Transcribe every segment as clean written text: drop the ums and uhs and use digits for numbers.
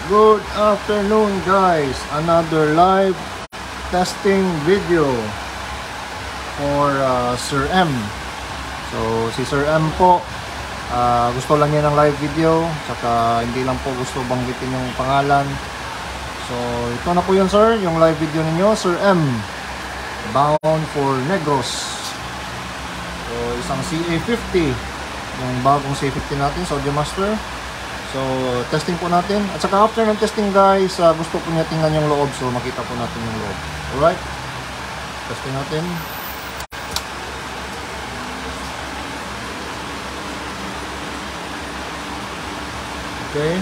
Good afternoon guys, another live testing video for Sir M. So si Sir M po, gusto lang niya ng live video, saka hindi lang po gusto banggitin yung pangalan. So ito na po yun sir, yung live video ninyo, Sir M, bound for Negros. So isang CA50, yung bagong CA50 natin sa Audiomaster. So, testing po natin. At saka after ng testing guys, gusto ko niya tingnan yung loob. So, makita po natin yung loob. Alright? Testing natin. Okay.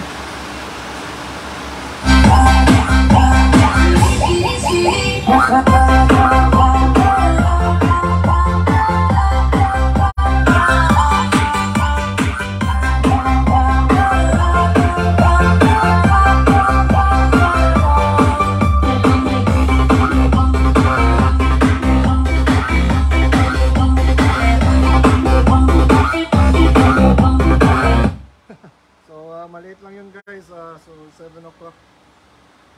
Maliit lang yun guys, so 7 o'clock,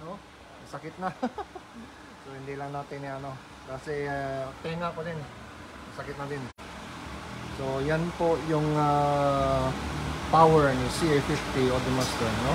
no? Sakit na. So hindi lang natin ano, kasi tenga ko din, sakit na din. So yan po yung power ni CA50 Audiomaster, no?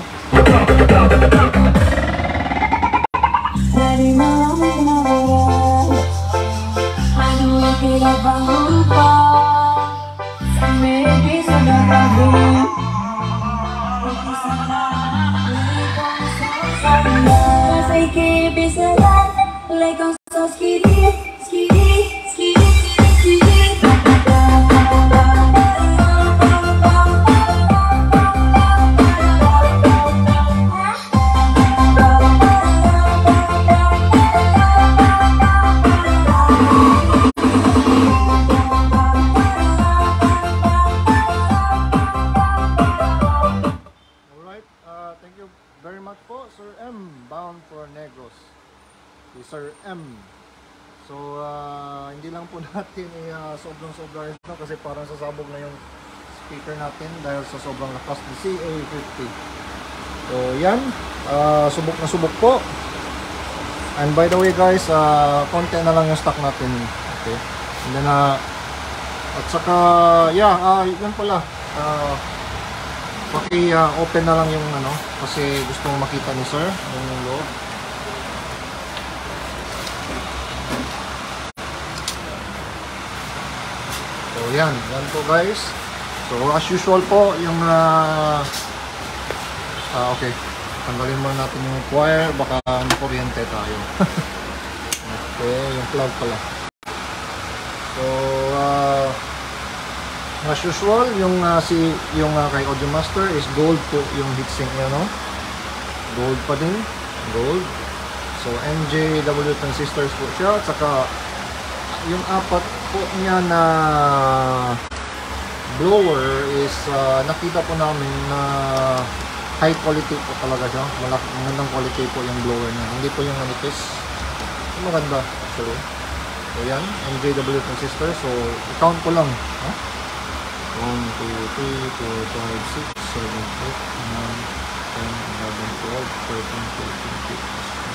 Thank you very much po, Sir M, bound for Negros. Si Sir M. So, hindi lang po natin sobrang-sobra ito kasi parang sasabog na yung speaker natin dahil sa sobrang lakas ng CA50. So, yan. Subok na subok po. And by the way guys, konti na lang yung stock natin. Okay. And then, at saka, yeah, yun pala. Open na lang yung ano, kasi gusto mong makita ni sir yung loob. So yan po guys. So as usual po yung okay, tanggalin muna natin yung wire, baka kuryente tayo. Okay, yung plug pala. So as usual, yung kay Audiomaster is gold po yung heatsink niya, no? Gold pa din, gold. So NJW transistors po siya, at saka yung apat po niya na blower is nakita po namin na high quality po talaga siya. Magandang quality po yung blower niya, hindi po yung manipis. Maganda actually. So yan, NJW transistor. So i-count ko lang, huh? 1, 2, 3, 4, 5, 6, 7, 8, 9, 10, 11, 12, 13,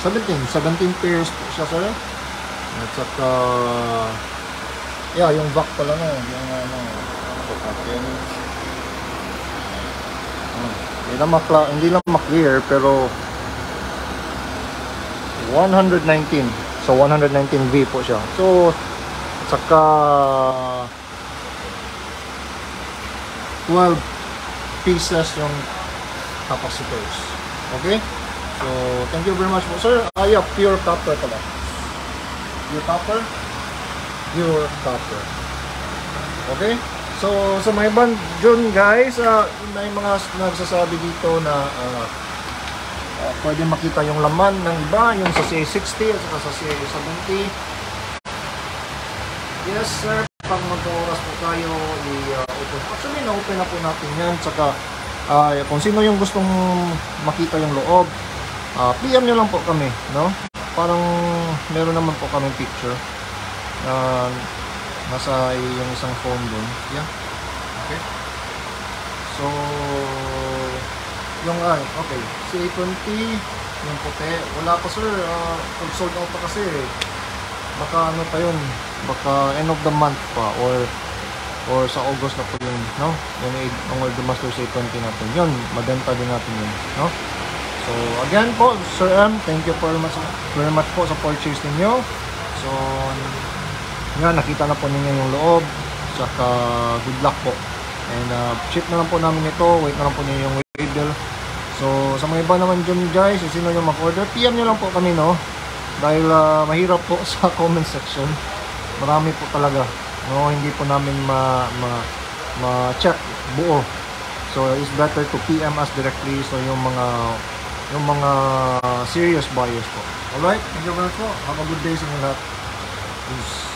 14, 15, 17 pairs po siya sir. At saka yeah, yung back pala no, yung ano, hindi lang ma-clear pero 119. So 119V po siya. So at saka 12 pieces yung capacitors. Okay? So, thank you very much po, sir. Yeah, pure copper pala. Pure copper. Pure copper. Okay? So, sa may band dyan, guys, may mga nagsasabi dito na pwede makita yung laman ng iba, yung sa CA60 at saka sa CA70. Yes, sir. Pag mag-oras po tayo, i-open. Actually, na-open na po natin yan. Saka, kung sino yung gustong makita yung loob, PM nyo lang po kami, no? Parang meron naman po kami picture. Nasa yung isang phone dun. Yeah. Okay. So, Yung okay, C20, yung puti. Wala pa sir, sold out pa kasi. Baka ano pa yun, baka end of the month pa or sa August na po yun, no? Yung World Master C20 natin. Yun, madenta din natin yun, no? So again po, Sir M, thank you very much po sa purchase ninyo. So yan, nakita na po ninyo yung loob. Saka good luck po. And ship na lang po namin ito. Wait na lang po ninyo yung label. So sa mga iba naman dyan guys, sino yung mag-order, PM nyo lang po kami, no? Dahil mahirap po sa comment section. Marami po talaga, no? Hindi po namin ma-check buo. So it's better to PM us directly. So yung mga serious buyers po. Alright, thank you very much po. Have a good day sa inyo lahat. Peace.